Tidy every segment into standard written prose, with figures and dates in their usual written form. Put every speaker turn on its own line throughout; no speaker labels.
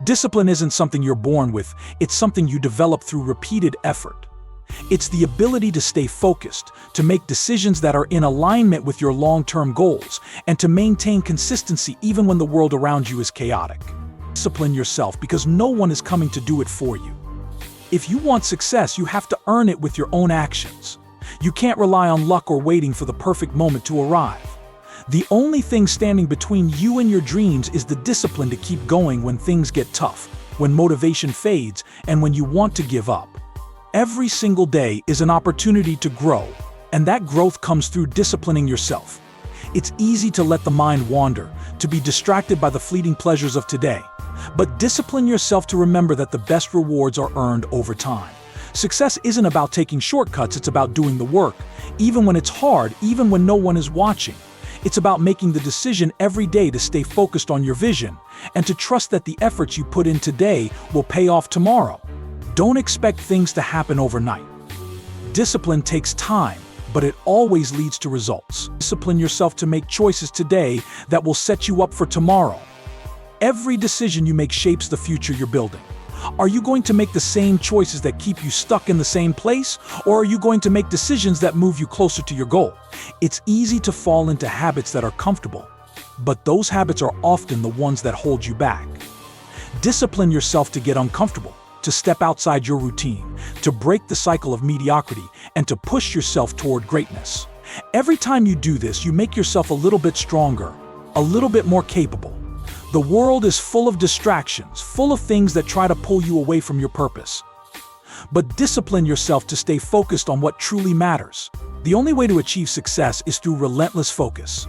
Discipline isn't something you're born with, it's something you develop through repeated effort. It's the ability to stay focused, to make decisions that are in alignment with your long-term goals, and to maintain consistency even when the world around you is chaotic. Discipline yourself because no one is coming to do it for you. If you want success, you have to earn it with your own actions. You can't rely on luck or waiting for the perfect moment to arrive. The only thing standing between you and your dreams is the discipline to keep going when things get tough, when motivation fades, and when you want to give up. Every single day is an opportunity to grow, and that growth comes through disciplining yourself. It's easy to let the mind wander, to be distracted by the fleeting pleasures of today. But discipline yourself to remember that the best rewards are earned over time. Success isn't about taking shortcuts, it's about doing the work, even when it's hard, even when no one is watching. It's about making the decision every day to stay focused on your vision, and to trust that the efforts you put in today will pay off tomorrow. Don't expect things to happen overnight. Discipline takes time, but it always leads to results. Discipline yourself to make choices today that will set you up for tomorrow. Every decision you make shapes the future you're building. Are you going to make the same choices that keep you stuck in the same place, or are you going to make decisions that move you closer to your goal? It's easy to fall into habits that are comfortable, but those habits are often the ones that hold you back. Discipline yourself to get uncomfortable, to step outside your routine, to break the cycle of mediocrity, and to push yourself toward greatness. Every time you do this, you make yourself a little bit stronger, a little bit more capable. The world is full of distractions, full of things that try to pull you away from your purpose. But discipline yourself to stay focused on what truly matters. The only way to achieve success is through relentless focus.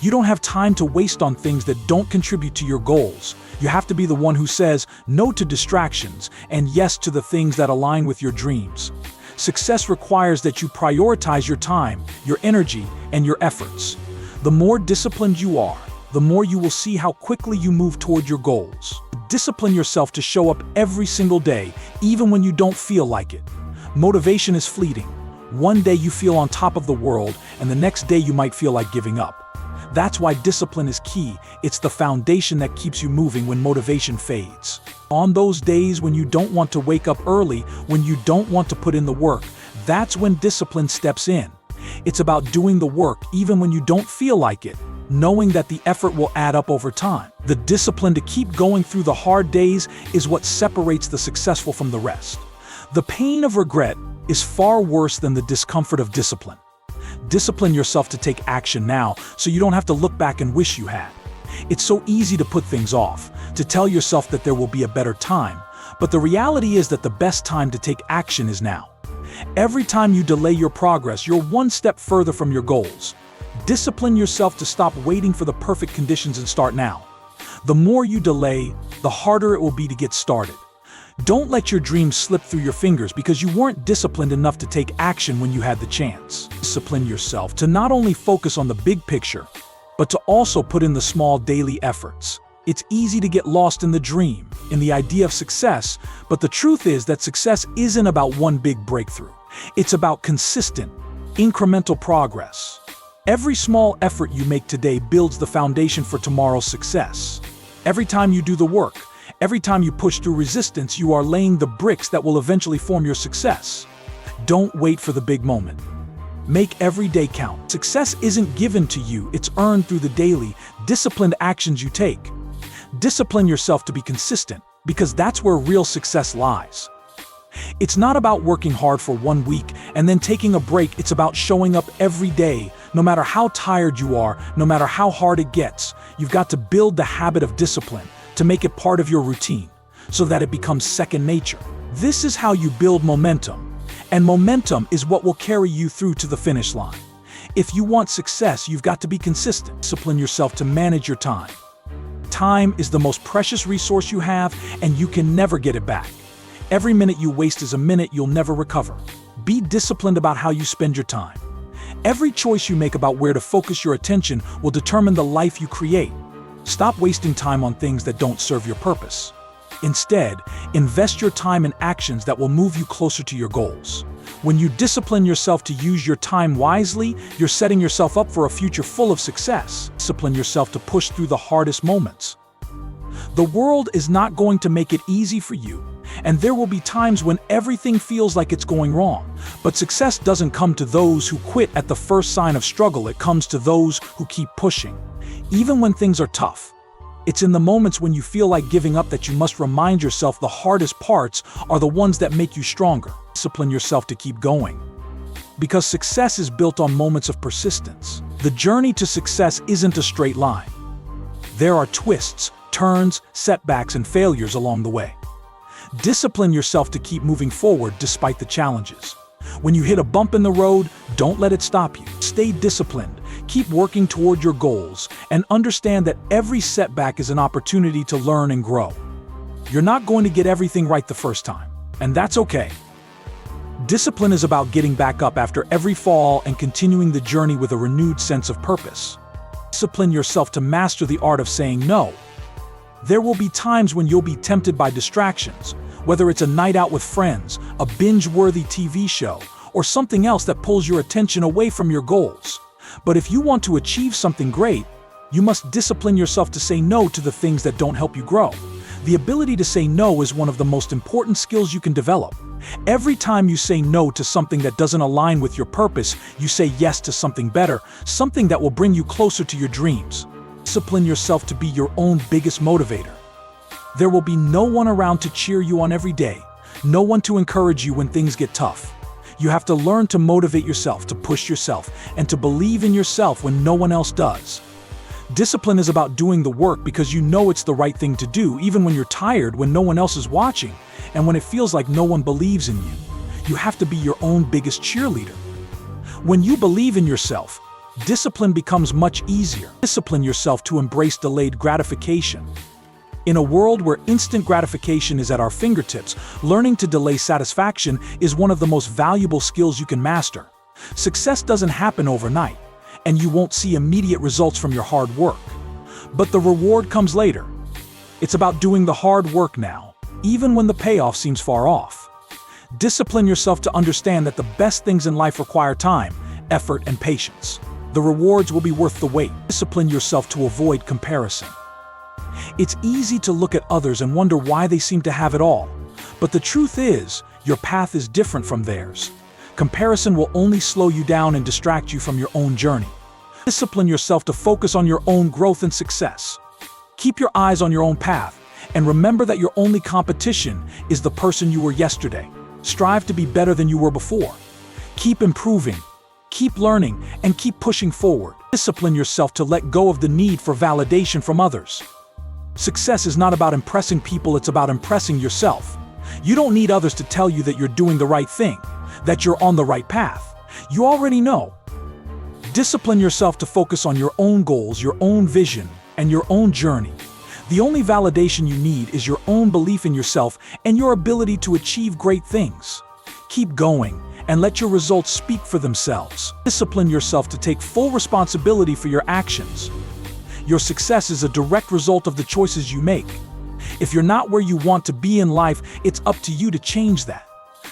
You don't have time to waste on things that don't contribute to your goals. You have to be the one who says no to distractions and yes to the things that align with your dreams. Success requires that you prioritize your time, your energy, and your efforts. The more disciplined you are, the more you will see how quickly you move toward your goals. Discipline yourself to show up every single day, even when you don't feel like it. Motivation is fleeting. One day you feel on top of the world, and the next day you might feel like giving up. That's why discipline is key. It's the foundation that keeps you moving when motivation fades. On those days when you don't want to wake up early, when you don't want to put in the work, that's when discipline steps in. It's about doing the work even when you don't feel like it, knowing that the effort will add up over time. The discipline to keep going through the hard days is what separates the successful from the rest. The pain of regret is far worse than the discomfort of discipline. Discipline yourself to take action now so you don't have to look back and wish you had. It's so easy to put things off, to tell yourself that there will be a better time, but the reality is that the best time to take action is now. Every time you delay your progress, you're one step further from your goals. Discipline yourself to stop waiting for the perfect conditions and start now. The more you delay, the harder it will be to get started. Don't let your dreams slip through your fingers because you weren't disciplined enough to take action when you had the chance. Discipline yourself to not only focus on the big picture, but to also put in the small daily efforts. It's easy to get lost in the dream, in the idea of success, but the truth is that success isn't about one big breakthrough. It's about consistent, incremental progress. Every small effort you make today builds the foundation for tomorrow's success. Every time you do the work, every time you push through resistance, you are laying the bricks that will eventually form your success. Don't wait for the big moment. Make every day count. Success isn't given to you, it's earned through the daily, disciplined actions you take. Discipline yourself to be consistent, because that's where real success lies. It's not about working hard for 1 week and then taking a break. It's about showing up every day, no matter how tired you are, no matter how hard it gets. You've got to build the habit of discipline, to make it part of your routine, so that it becomes second nature. This is how you build momentum, and momentum is what will carry you through to the finish line. If you want success, you've got to be consistent. Discipline yourself to manage your time. Time is the most precious resource you have, and you can never get it back. Every minute you waste is a minute you'll never recover. Be disciplined about how you spend your time. Every choice you make about where to focus your attention will determine the life you create. Stop wasting time on things that don't serve your purpose. Instead, invest your time in actions that will move you closer to your goals. When you discipline yourself to use your time wisely, you're setting yourself up for a future full of success. Discipline yourself to push through the hardest moments. The world is not going to make it easy for you, and there will be times when everything feels like it's going wrong. But success doesn't come to those who quit at the first sign of struggle. It comes to those who keep pushing, even when things are tough. It's in the moments when you feel like giving up that you must remind yourself the hardest parts are the ones that make you stronger. Discipline yourself to keep going, because success is built on moments of persistence. The journey to success isn't a straight line. There are twists, turns, setbacks, and failures along the way. Discipline yourself to keep moving forward despite the challenges. When you hit a bump in the road, don't let it stop you. Stay disciplined, keep working toward your goals, and understand that every setback is an opportunity to learn and grow. You're not going to get everything right the first time, and that's okay. Discipline is about getting back up after every fall and continuing the journey with a renewed sense of purpose. Discipline yourself to master the art of saying no. There will be times when you'll be tempted by distractions, whether it's a night out with friends, a binge-worthy TV show, or something else that pulls your attention away from your goals. But if you want to achieve something great, you must discipline yourself to say no to the things that don't help you grow. The ability to say no is one of the most important skills you can develop. Every time you say no to something that doesn't align with your purpose, you say yes to something better, something that will bring you closer to your dreams. Discipline yourself to be your own biggest motivator. There will be no one around to cheer you on every day, no one to encourage you when things get tough. You have to learn to motivate yourself, to push yourself, and to believe in yourself when no one else does. Discipline is about doing the work because you know it's the right thing to do, even when you're tired, when no one else is watching, and when it feels like no one believes in you. You have to be your own biggest cheerleader. When you believe in yourself, discipline becomes much easier. Discipline yourself to embrace delayed gratification. In a world where instant gratification is at our fingertips, learning to delay satisfaction is one of the most valuable skills you can master. Success doesn't happen overnight, and you won't see immediate results from your hard work. But the reward comes later. It's about doing the hard work now, even when the payoff seems far off. Discipline yourself to understand that the best things in life require time, effort, and patience. The rewards will be worth the wait. Discipline yourself to avoid comparison. It's easy to look at others and wonder why they seem to have it all. But the truth is, your path is different from theirs. Comparison will only slow you down and distract you from your own journey. Discipline yourself to focus on your own growth and success. Keep your eyes on your own path, and remember that your only competition is the person you were yesterday. Strive to be better than you were before. Keep improving, keep learning, and keep pushing forward. Discipline yourself to let go of the need for validation from others. Success is not about impressing people, it's about impressing yourself. You don't need others to tell you that you're doing the right thing, that you're on the right path. You already know. Discipline yourself to focus on your own goals, your own vision, and your own journey. The only validation you need is your own belief in yourself and your ability to achieve great things. Keep going and let your results speak for themselves. Discipline yourself to take full responsibility for your actions. Your success is a direct result of the choices you make. If you're not where you want to be in life, it's up to you to change that.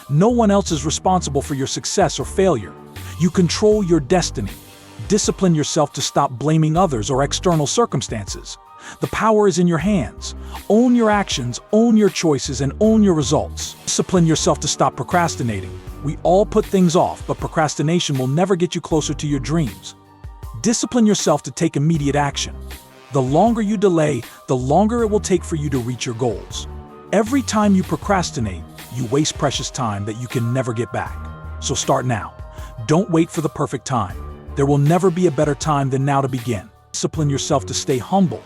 No one else is responsible for your success or failure. You control your destiny. Discipline yourself to stop blaming others or external circumstances. The power is in your hands. Own your actions, own your choices, and own your results. Discipline yourself to stop procrastinating. We all put things off, but procrastination will never get you closer to your dreams. Discipline yourself to take immediate action. The longer you delay, the longer it will take for you to reach your goals. Every time you procrastinate, you waste precious time that you can never get back. So start now. Don't wait for the perfect time. There will never be a better time than now to begin. Discipline yourself to stay humble.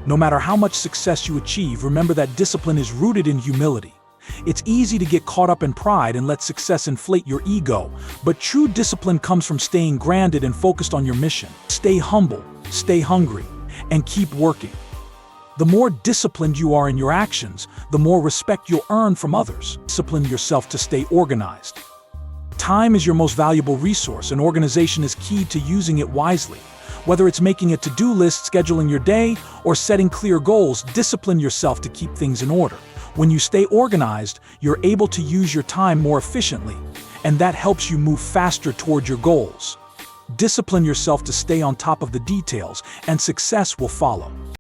No matter how much success you achieve, remember that discipline is rooted in humility. It's easy to get caught up in pride and let success inflate your ego, but true discipline comes from staying grounded and focused on your mission. Stay humble, stay hungry, and keep working. The more disciplined you are in your actions, the more respect you'll earn from others. Discipline yourself to stay organized. Time is your most valuable resource, and organization is key to using it wisely. Whether it's making a to-do list, scheduling your day, or setting clear goals, discipline yourself to keep things in order. When you stay organized, you're able to use your time more efficiently, and that helps you move faster toward your goals. Discipline yourself to stay on top of the details, and success will follow.